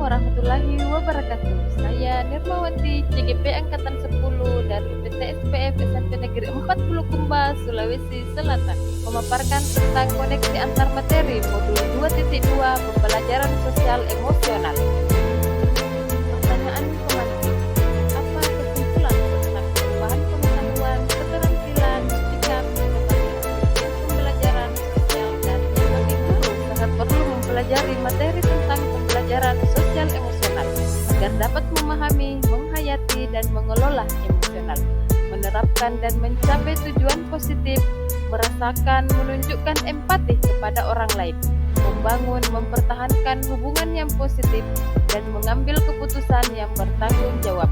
warahmatullahi wabarakatuh. Saya Nirmawati, CGP Angkatan 10 dari PT SPF SMP Negeri 40 Kumba, Sulawesi Selatan, memaparkan tentang koneksi antar materi modul 2.2 pembelajaran sosial emosional. Pertanyaan pemantik. Apa kesimpulan tentang perubahan pengetahuan, keterampilan, sikap, kepada pembelajaran sosial dan sebagai guru sangat perlu mempelajari materi tentang pembelajaran sosial emosional agar dapat memahami, menghayati, dan mengelola emosional, menerapkan dan mencapai tujuan positif, merasakan, menunjukkan empati kepada orang lain, membangun, mempertahankan hubungan yang positif, dan mengambil keputusan yang bertanggung jawab.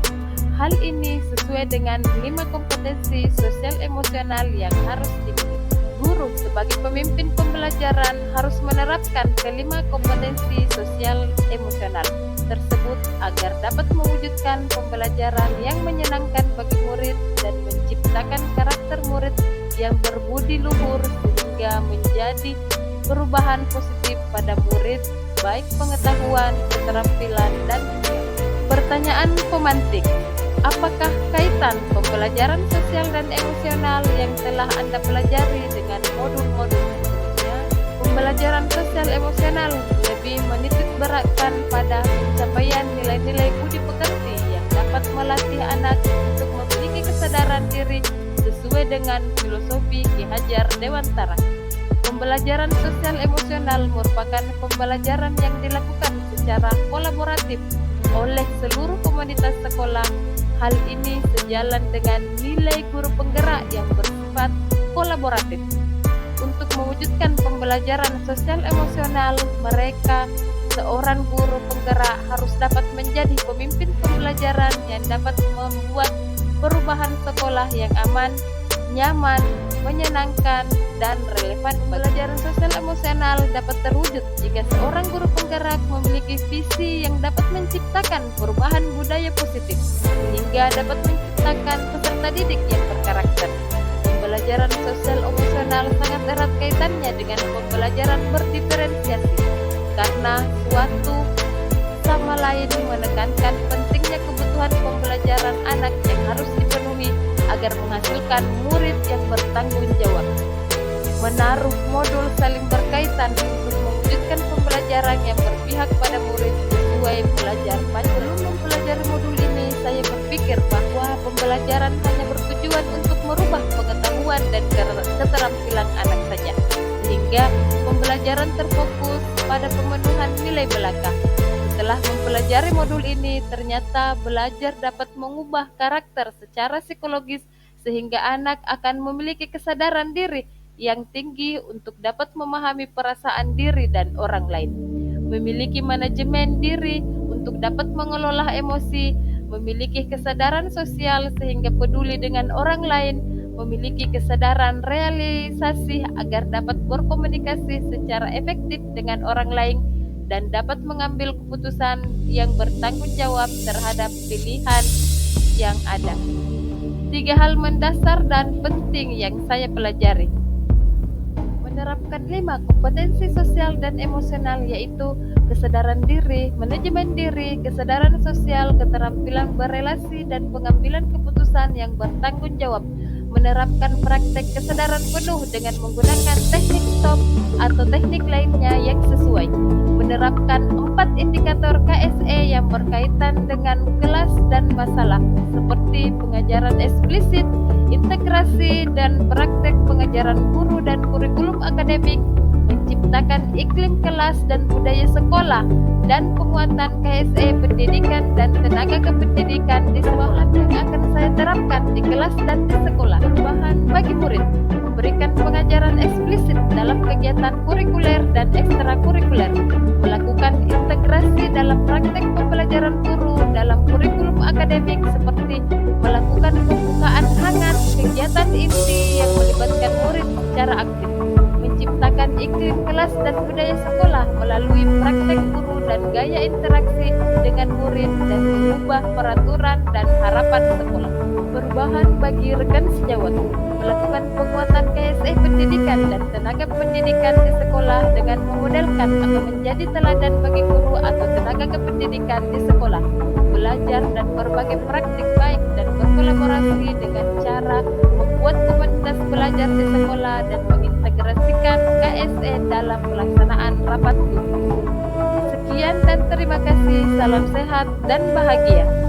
Hal ini sesuai dengan 5 kompetensi sosial emosional yang harus dimiliki. Guru sebagai pemimpin pembelajaran harus menerapkan kelima kompetensi sosial emosional tersebut agar dapat mewujudkan pembelajaran yang menyenangkan bagi murid dan menciptakan karakter murid yang berbudi luhur sehingga menjadi perubahan positif pada murid baik pengetahuan, keterampilan, dan sikap. Pertanyaan pemantik. Apakah kaitan pembelajaran sosial dan emosional yang telah Anda pelajari dengan modul-modul sebelumnya? Pembelajaran sosial emosional lebih menitik beratkan pada pencapaian nilai-nilai budi pekerti yang dapat melatih anak untuk memiliki kesadaran diri sesuai dengan filosofi Ki Hajar Dewantara. Pembelajaran sosial emosional merupakan pembelajaran yang dilakukan secara kolaboratif oleh seluruh komunitas sekolah. Hal ini sejalan dengan nilai guru penggerak yang bersifat kolaboratif. Untuk mewujudkan pembelajaran sosial emosional, seorang guru penggerak harus dapat menjadi pemimpin pembelajaran yang dapat membuat perubahan sekolah yang aman, nyaman, menyenangkan, dan relevan. Pembelajaran sosial emosional dapat terwujud jika seorang guru penggerak memiliki visi yang dapat menciptakan perubahan budaya positif, sehingga dapat menciptakan peserta didik yang berkarakter. Pembelajaran sosial emosional sangat erat kaitannya dengan pembelajaran berdiferensiasi, karena suatu sama lain menekankan pentingnya kebutuhan pembelajaran anak yang harus dipenuhi agar menghasilkan murid yang bertanggung jawab. Menaruh modul saling berkaitan untuk mewujudkan pembelajaran yang berpihak pada murid sesuai pelajar. Sebelum mempelajari modul ini, saya berpikir bahwa pembelajaran hanya bertujuan untuk merubah pengetahuan dan keterampilan anak saja, sehingga pembelajaran terfokus pada pemenuhan nilai belaka. Setelah mempelajari modul ini, ternyata belajar dapat mengubah karakter secara psikologis sehingga anak akan memiliki kesadaran diri yang tinggi untuk dapat memahami perasaan diri dan orang lain, memiliki manajemen diri untuk dapat mengelola emosi, memiliki kesadaran sosial sehingga peduli dengan orang lain, memiliki kesadaran realisasi agar dapat berkomunikasi secara efektif dengan orang lain, dan dapat mengambil keputusan yang bertanggung jawab terhadap pilihan yang ada. 3 hal mendasar dan penting yang saya pelajari. Menerapkan 5 kompetensi sosial dan emosional, yaitu kesadaran diri, manajemen diri, kesadaran sosial, keterampilan berelasi, dan pengambilan keputusan yang bertanggung jawab. Menerapkan praktek kesadaran penuh dengan menggunakan teknik STOP atau teknik lainnya yang sesuai. Menerapkan 4 indikator KSE yang berkaitan dengan kelas dan masalah, seperti pengajaran eksplisit, integrasi, dan praktek pengajaran guru dan kurikulum akademik, menciptakan iklim kelas dan budaya sekolah, dan penguatan KSE pendidikan dan tenaga kependidikan di sekolah yang akan saya terapkan di kelas dan di sekolah. Perubahan bagi murid, memberikan pengajaran eksplisit dalam kegiatan kurikuler dan ekstrakurikuler, melakukan integrasi dalam praktek pembelajaran guru dalam kurikulum akademik seperti melakukan pembukaan hangat, kegiatan inti yang melibatkan murid secara aktif, menciptakan iklim kelas dan budaya sekolah melalui praktek guru dan gaya interaksi dengan murid, dan mengubah peraturan dan harapan sekolah. Perubahan bagi rekan sejawat, melakukan penguatan KSE pendidikan dan tenaga pendidikan di sekolah dengan memodelkan atau menjadi teladan bagi guru atau tenaga kependidikan pendidikan di sekolah, belajar dan berbagai praktik baik dan berkolaborasi dengan cara membuat komunitas belajar di sekolah dan mengintegrasikan KSE dalam pelaksanaan rapat guru. Sekian dan terima kasih, salam sehat dan bahagia.